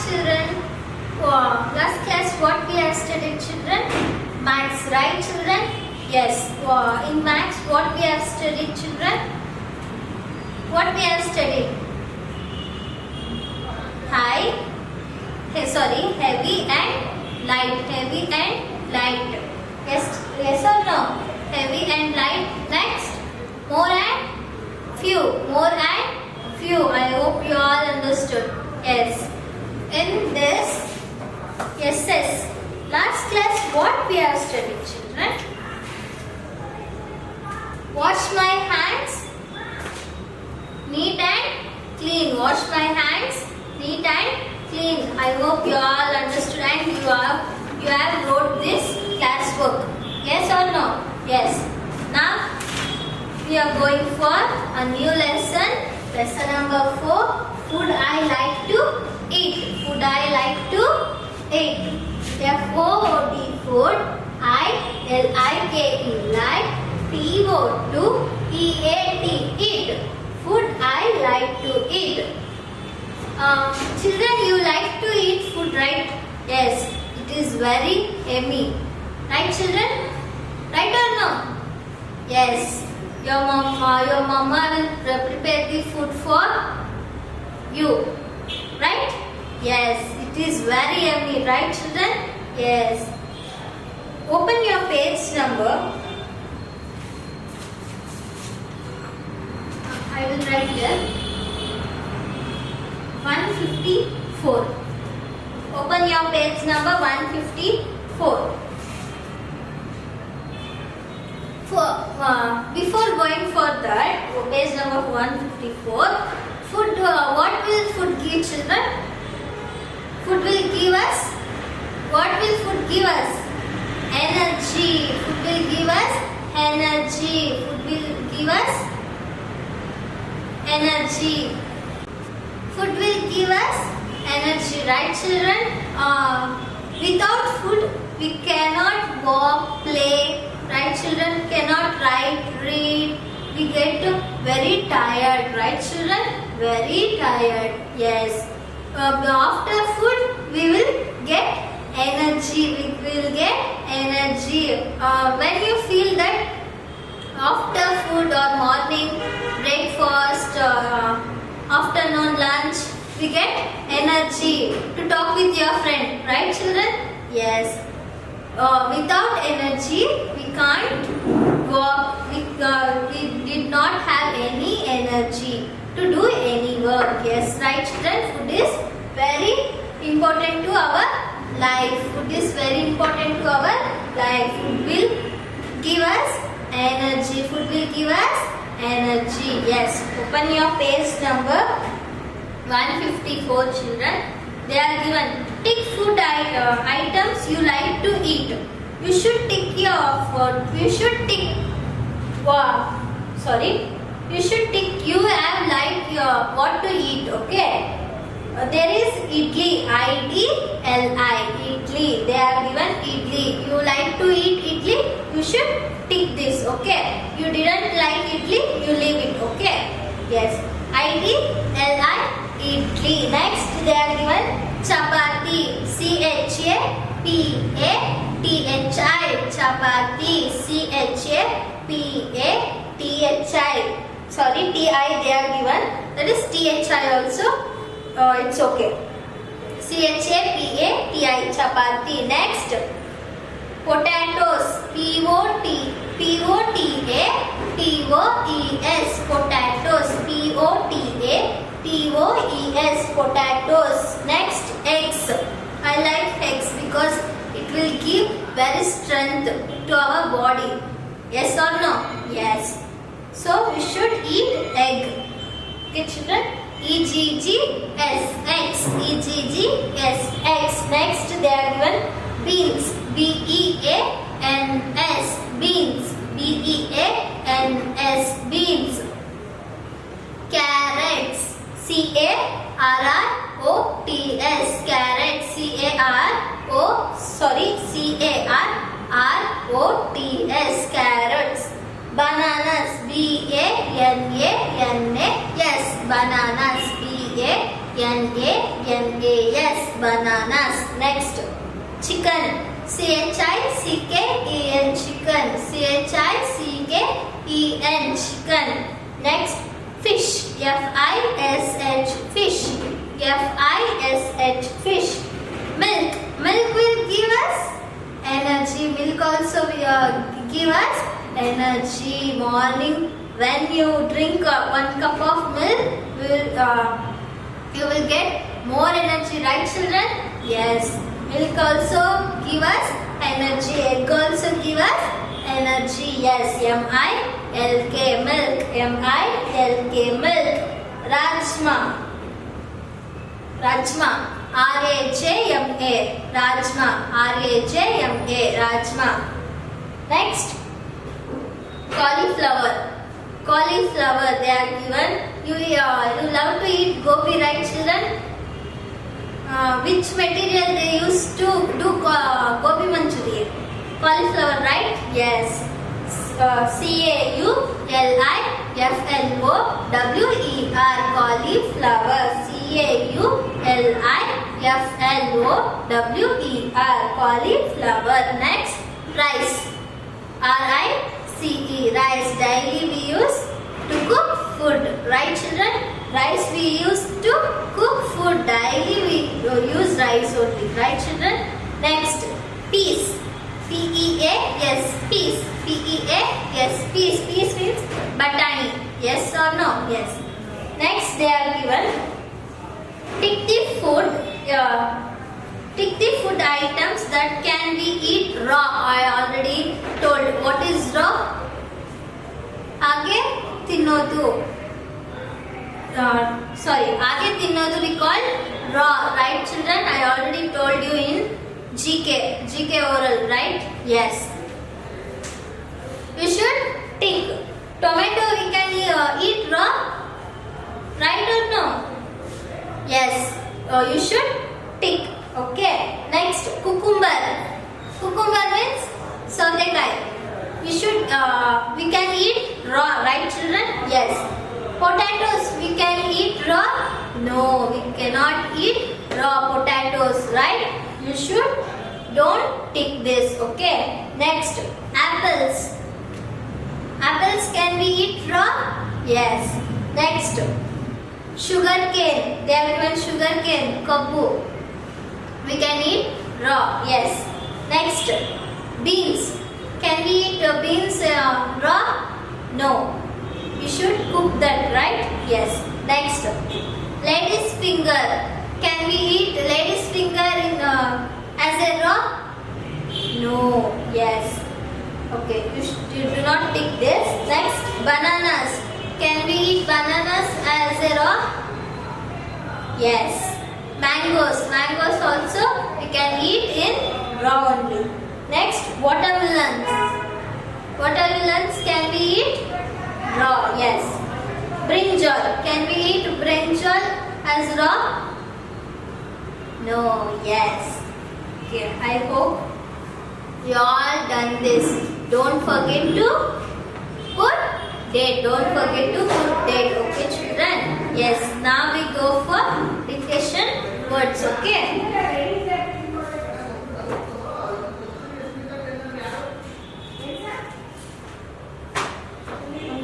children. Last class what we have studied, children? Maths, right, children? Yes. In maths what we have studied, children? What we have studied? Heavy and light. Heavy and light. Yes or no? Heavy and light. Next, more and few. More and few. I hope you all understood. Yes. In this last class what we have studied, children? Wash my hands, neat and clean. Wash my hands, neat and clean. I hope you all understood and you have wrote this class book. Yes or no? Yes. Now we are going for a new lesson. Lesson number 4. Food I like to eat. Food I like to eat. F-O-O-D, food. I-L-I-K-E, like. T-O-2-E-A-T, eat. Food I like to eat. Children, you like to eat food, right? Yes, it is very yummy. Right, children? Right or no? Yes. Your mama will prepare the food for you. Right? Yes, it is very yummy. Right, children? Yes. Open your page number. I will write here. 154. Open your page number 154. Before going for that, page number 154, food. What will food give, children? Food will give us. What will food give us? Energy. Food will give us energy. Food will give us energy. Food will give us energy, right, children? Without food, we cannot walk, play, right, children? Cannot write, read. We get very tired, right, children? Very tired. Yes. After food, we will get energy. We will get energy. When you feel that after food or morning breakfast, afternoon lunch, we get energy to talk with your friend, right, children? Yes. Without energy, we can't walk. We did not have any energy to do any work. Yes, right, children? Food is very important to our life. Food is very important to our life. Food will give us energy. Food will give us energy. Yes. Open your page number 154, children. They are given. Tick food items you like to eat. You should tick your food. You should tick. You should tick. You have like what to eat. Okay. There is idli. I-D-L-I. Idli. They are given idli. You like to eat idli. You should tick this. Okay. You didn't like idli. You leave it. Okay. Yes. I-D-L-I. Idli. Next, they are given chapati. C-H-A-P-A-T-H-I. Chapati. C-H-A-P-A-T-H-I. Sorry, T-I they are given. That is T-H-I also. It's okay. C-H-A-P-A-T-I. Chapati. Next, potatoes. P-O-T-A-T-O-E-S. Potatoes. P-O-T-A-T-O-E-S. Potatoes. Next, eggs. I like eggs because it will give very strength to our body. Yes or no? Yes. So we should eat egg. Okay, children? E-G-G-S. Eggs. E-G-G-S. Eggs. Next, they are given beans. B-E-A-N-S. Beans. B-E-A-N-S. Beans. Carrots. C-A-R-R-O-T-S. Carrots. C-A-R-R-O-T-S. Carrots. Bananas. B-A-N-A-N-A. Yes, bananas. B-A Bananas, bananas. Next, chicken, chicken, chicken, chicken, chicken. Next, fish, fish, fish, fish. Milk, milk will give us energy. Milk also will give us energy. Morning, when you drink 1 cup of milk, you will get more energy, right children? Yes. Milk also give us energy. Egg also give us energy. Yes. M-I-L-K, milk. M-I-L-K, milk. Rajma, rajma. R-A-J-M-A, rajma. R-A-J-M-A, rajma. Next, cauliflower. Cauliflower, they are given. You love to eat gobi, right children? Which material they use to do gobi manchurian? Cauliflower, right? Yes. C-A-U-L-I-F-L-O-W-E-R, cauliflower. C-A-U-L-I-F-L-O-W-E-R, cauliflower. Next, rice. R-I-C-E, rice. Daily we use to cook food, right children? Rice we use to cook food. Daily we use rice only, right children? Next, peas. P-E-A-S, peas. P-E-A-S, peas. Peas means batani. Yes or no? Yes. Next, they are given. Tick the food items that can be eat raw. I already told. What is raw? Aage tinnodu. Aage tinnodu we call raw, right children? I already told you in GK oral, right? Yes. You should tick. Tomato we can eat raw, right or no? Yes. You should tick. Okay. Next, cucumber. Cucumber means sautekai. We can eat raw, right children? Yes. Potatoes, we can eat raw? No, we cannot eat raw potatoes, right? You should don't tick this, okay? Next, apples. Apples can we eat raw? Yes. Next, sugar cane. They are given sugar cane, kabbu. We can eat raw, yes. Next, beans. Can we eat beans raw? No. We should cook that, right? Yes. Next, lady's finger. Can we eat lady's finger in as a raw? No. Yes. Okay. You do not tick this. Next, bananas. Can we eat bananas as a raw? Yes. Mangoes. Mangoes also we can eat in raw only. Next, watermelons. Watermelons can we eat raw? Yes. Brinjal. Can we eat brinjal as raw? No. Yes. Okay. I hope you all done this. Don't forget to put date. Don't forget to put date. Okay, children? Yes. Now we go for dictation words. Okay.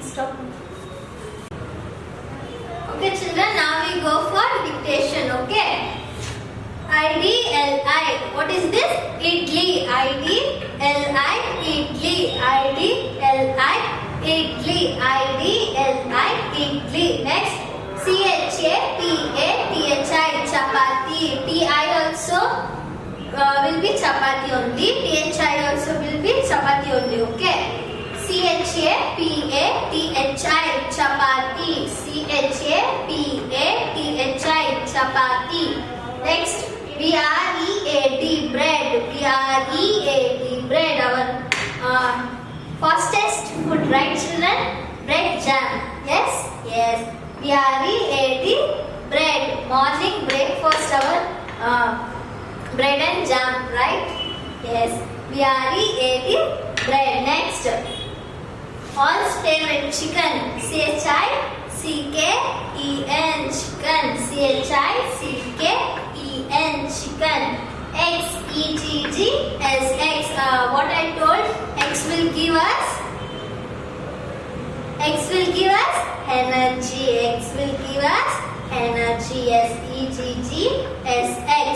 Stop. Okay, children. Now we go for dictation. Okay. I-D-L-I. What is this? Idli. I-D-L-I. Idli. I-D-L-I. Idli. I-D-L-I. Idli. Next, C-H-A-P-A-T-H-I. Chapati. T-I also will be chapati only. T-H-I also will be chapati only. Okay. C-H-A-P-A-T-H-I. Chapati. C-H-A-P-A-T-H-I. Chapati. Next, B-R-E-A-D. Bread. B-R-E-A-D. Bread. Our fastest food, right children? Bread jam. Yes? Yes. B-R-E-A-D. Bread. Morning breakfast, our bread and jam, right? Yes. B-R-E-A-D. Bread. Next, all's favorite chicken. C-H-I-C-K-E-N. C-K-E-N, chicken. C-H-I-C-K-E-N, chicken. X, E-G-G-S-X. What I told, X will give us energy. X will give us energy. S-E-G-G-S-X.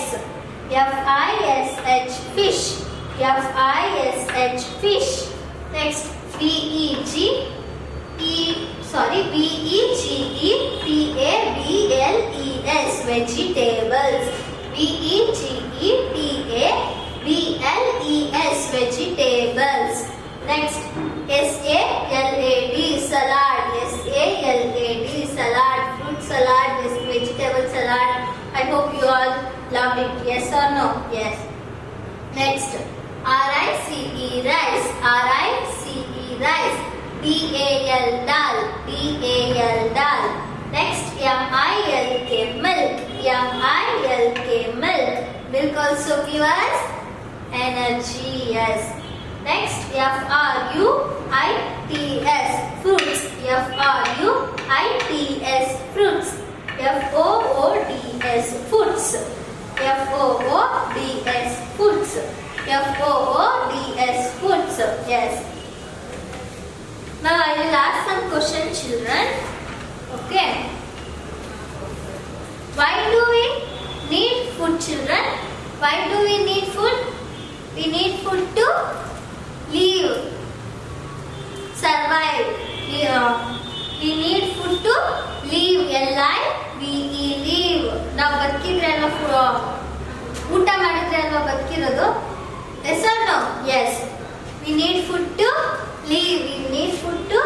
F-I-S-H, fish. F-I-S-H, fish. Next, V-E-G-E-T-A-B-L-E-S, vegetables. V-E-G-E-T-A-B-L-E-S, vegetables. Next, S-A-L-A-D, salad. S-A-L-A-D, salad. Fruit salad, vegetable salad. I hope you all loved it. Yes or no? Yes. Next, R-I-C-E, rice. R-I-C-E, rice. D-A-L, dal. D-A-L, dal. Next, M-I-L-K, milk. M-I-L-K, milk. Milk also gives us energy. Yes. Next, F-R-U-I-T-S, fruits. F-R-U-I-T-S, fruits. F-O-O-D-S, foods. F-O-O-D-S, foods. F-O-O-D-S, foods. Yes. Now I will ask some questions, children. Okay. Why do we need food, children? Why do we need food? We need food to live, survive. We need food to live. L-I-V-E, live. ನಾವು ಬದುಕಿದ್ರೆ ಅಲ್ವಾ ಊಟ ಮಾಡಿದ್ರೆ ಅಲ್ವಾ ಬದುಕಿರೋದು? Yes or no? Yes. We need food to live. We need food to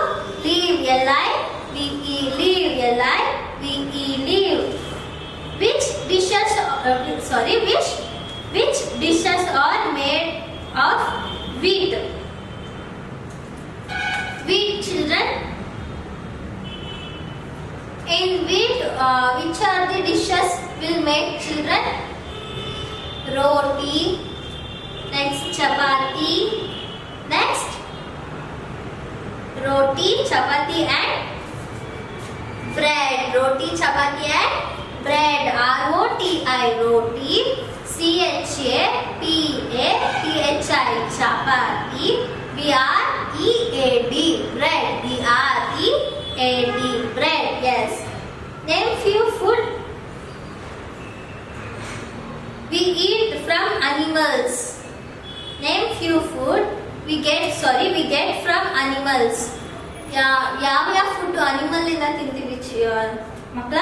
live. L-I-V-E, live. L-I-V-E, live. Which dishes are made of wheat? Wheat, children. In wheat, which are the dishes will make, children? Roti. Next, chapati. Next, roti, chapati and bread. Roti, chapati and bread. R-O-T-I, roti. C-H-A-P-A-T-H-I, chapati. B-R-E-A-D, bread. B-R-E-A-D, bread. Yes. Name few food we eat from animals. Name few food we get from animals. ಯಾವ food animal ಇಂದ ತಿಂತೀವಿ ಮಕ್ಕಳ?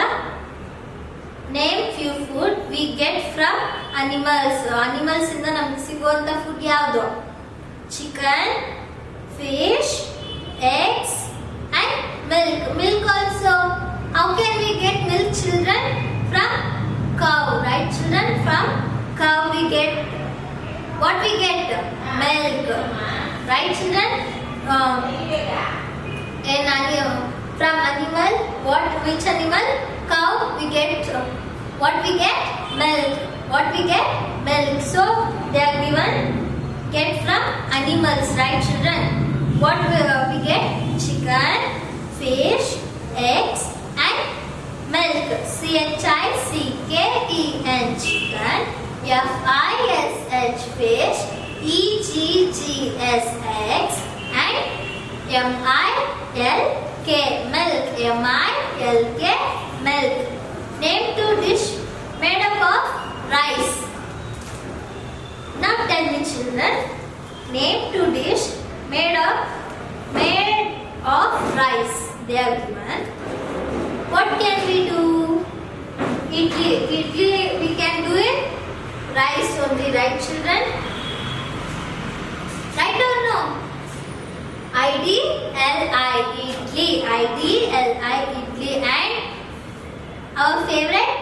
Name few food we get from animals. Animals ಇಂದ ನಮಗೆ ಸಿಗುವಂತ food ಯಾವುದು? Chicken, fish, eggs and milk. Milk also. How can we get milk, children? From cow, right, children? From cow we get what we get? Milk, right, children? From animal, which animal? Cow we get what we get? Milk. What we get? Milk. So they are given get from animals, right, children? What we get? Chicken, fish, eggs and milk. C-H-I-C-K-E-N, chicken. F-I-S-H, fish. E-G-G-S-X and M-I-L-K, milk. M-I-L-K, milk. Name two dish made up of rice. Now tell me, children. Name two dish made of rice. They are given. What can we do? Idli we can do it. Rice only, right, children? Right or no? I-D-L-I, idli. I-D-L-I, idli. And our favorite,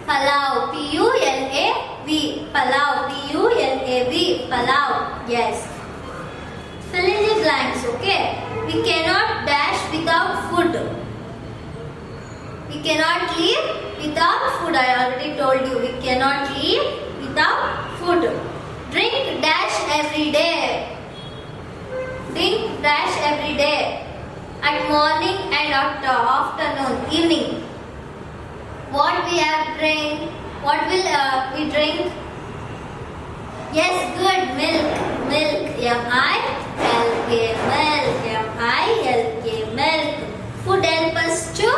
palav. P-U-L-A-V, palav. P-U-L-A-V, palav. Yes. Fill in the blanks, okay? We cannot dash without food. We cannot live without food. I already told you. We cannot live without food. Drink dash every day. Drink dash every day. at morning and at afternoon, evening. What we have drink? What will we drink? Yes, good. Milk. Milk. M-I-L-K. Milk. M-I-L-K. Milk. Food help us to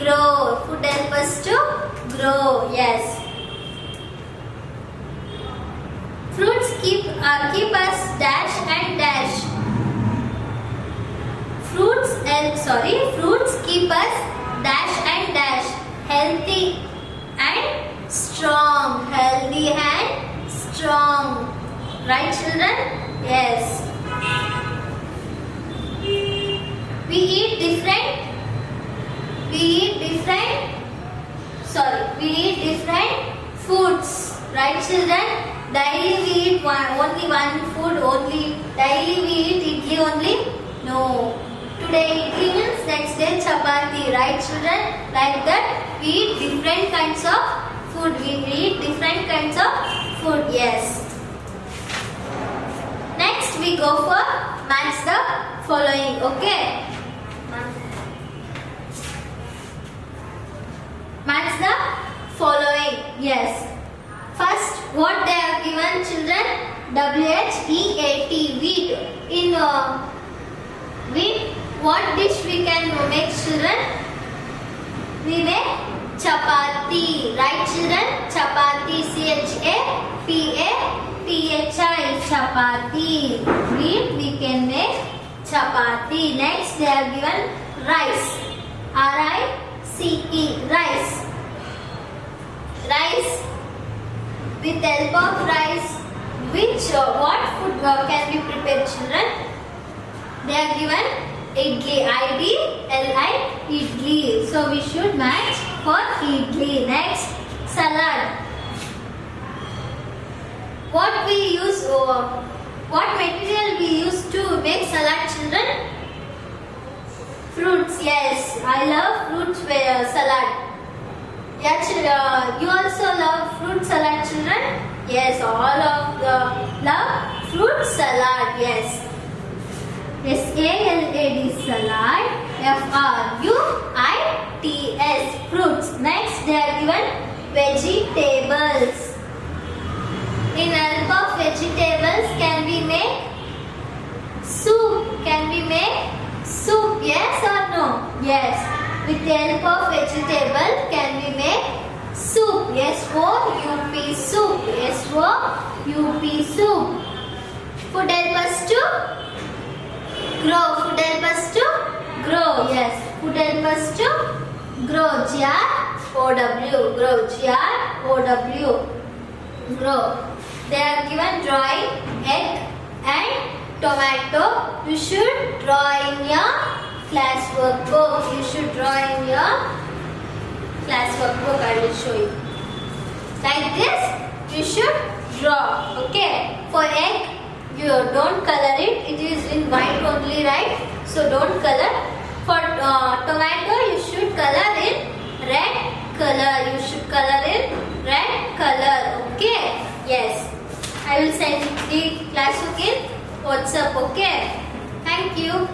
grow. Food help us to grow. Yes. Fruits keep us dash and dash. Fruits keep us dash and dash. Healthy and strong. Healthy and strong. Right, children? Yes. We eat different foods. Right, children? Daily we eat only one food only. Daily we eat idli only? No. Today idli means next day chapati. Right, children? Like that we eat different kinds of food. Yes. Next we go for match the following. Okay. Match the following. Yes. First, what they have given, children? WHEAT, wheat. In wheat, what dish we can make, children? We make chapati. Right, children? Chapati. C-H-A-P-A-T-H-I. Chapati. Wheat, we can make chapati. Next, they have given rice. R-I-C-E. Rice. Rice. With help of rice, what food can be prepared, children? They are given idli, I-D-L-I, idli. So we should match for idli. Next, salad. What material we use to make salad, children? Fruits. Yes, I love fruits salad. Yeah, children, you also love fruit salad, children? Yes, all of the love fruit salad. Yes. S-A-L-A-D salad. F-R-U-I-T-S fruits. Next, they are given vegetables. In help of vegetables, can we make soup? Yes or no? Yes. With the help of vegetable, can we make soup? S-O-U-P soup. S-O-U-P soup. Food help us to grow. Yes. Food help us to grow. G-R-O-W. G-R-O-W. Grow. They are given drawing egg and tomato. You should draw in your class workbook. I will show you. Like this, you should draw. Okay. For egg, you don't color it. It is in white only, right? So don't color. For tomato, you should color in red color. Okay. Yes. I will send the class in WhatsApp. Okay. Thank you.